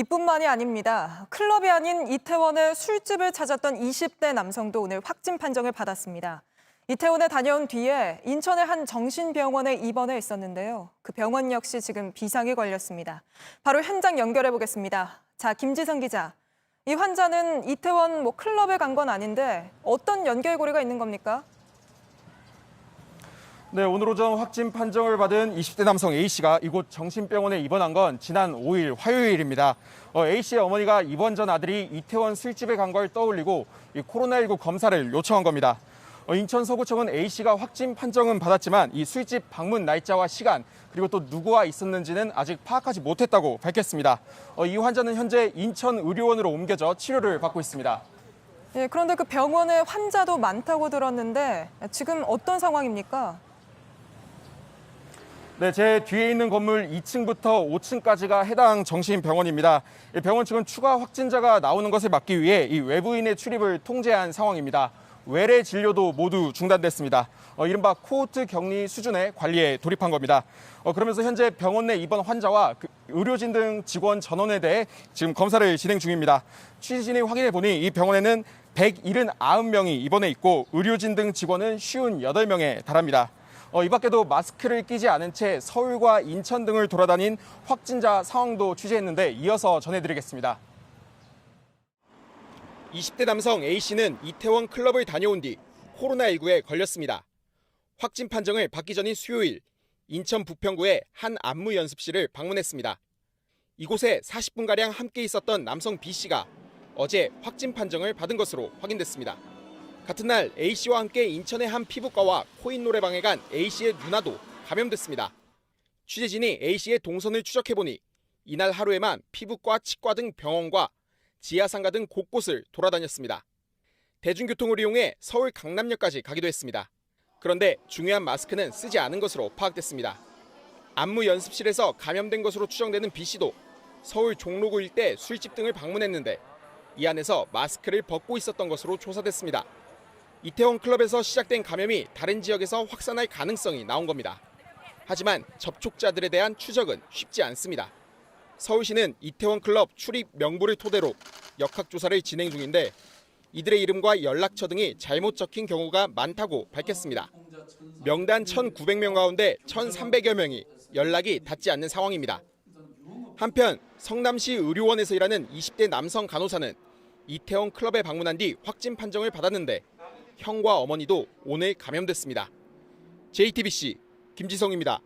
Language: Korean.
이뿐만이 아닙니다. 클럽이 아닌 이태원의 술집을 찾았던 20대 남성도 오늘 확진 판정을 받았습니다. 이태원에 다녀온 뒤에 인천의 한 정신병원에 입원해 있었는데요. 그 병원 역시 지금 비상이 걸렸습니다. 바로 현장 연결해 보겠습니다. 자, 김지성 기자. 이 환자는 이태원 클럽에 간 건 아닌데 어떤 연결고리가 있는 겁니까? 네, 오늘 오전 확진 판정을 받은 20대 남성 A씨가 이곳 정신병원에 입원한 건 지난 5일 화요일입니다. A씨의 어머니가 입원 전 아들이 이태원 술집에 간 걸 떠올리고 이 코로나19 검사를 요청한 겁니다. 인천 서구청은 A씨가 확진 판정은 받았지만 이 술집 방문 날짜와 시간 그리고 또 누구와 있었는지는 아직 파악하지 못했다고 밝혔습니다. 이 환자는 현재 인천의료원으로 옮겨져 치료를 받고 있습니다. 예, 그런데 그 병원에 환자도 많다고 들었는데 지금 어떤 상황입니까? 네, 제 뒤에 있는 건물 2층부터 5층까지가 해당 정신병원입니다. 병원 측은 추가 확진자가 나오는 것을 막기 위해 이 외부인의 출입을 통제한 상황입니다. 외래 진료도 모두 중단됐습니다. 이른바 코호트 격리 수준의 관리에 돌입한 겁니다. 그러면서 현재 병원 내 입원 환자와 의료진 등 직원 전원에 대해 지금 검사를 진행 중입니다. 취재진이 확인해 보니 이 병원에는 179명이 입원해 있고 의료진 등 직원은 58명에 달합니다. 이 밖에도 마스크를 끼지 않은 채 서울과 인천 등을 돌아다닌 확진자 상황도 취재했는데 이어서 전해드리겠습니다. 20대 남성 A씨는 이태원 클럽을 다녀온 뒤 코로나19에 걸렸습니다. 확진 판정을 받기 전인 수요일, 인천 부평구의 한 안무 연습실을 방문했습니다. 이곳에 40분가량 함께 있었던 남성 B씨가 어제 확진 판정을 받은 것으로 확인됐습니다. 같은 날 A씨와 함께 인천의 한 피부과와 코인 노래방에 간 A씨의 누나도 감염됐습니다. 취재진이 A씨의 동선을 추적해보니 이날 하루에만 피부과, 치과 등 병원과 지하상가 등 곳곳을 돌아다녔습니다. 대중교통을 이용해 서울 강남역까지 가기도 했습니다. 그런데 중요한 마스크는 쓰지 않은 것으로 파악됐습니다. 안무 연습실에서 감염된 것으로 추정되는 B씨도 서울 종로구 일대 술집 등을 방문했는데 이 안에서 마스크를 벗고 있었던 것으로 조사됐습니다. 이태원 클럽에서 시작된 감염이 다른 지역에서 확산할 가능성이 나온 겁니다. 하지만 접촉자들에 대한 추적은 쉽지 않습니다. 서울시는 이태원 클럽 출입 명부를 토대로 역학조사를 진행 중인데 이들의 이름과 연락처 등이 잘못 적힌 경우가 많다고 밝혔습니다. 명단 1,900명 가운데 1,300여 명이 연락이 닿지 않는 상황입니다. 한편 성남시 의료원에서 일하는 20대 남성 간호사는 이태원 클럽에 방문한 뒤 확진 판정을 받았는데 형과 어머니도 오늘 감염됐습니다. JTBC 김지성입니다.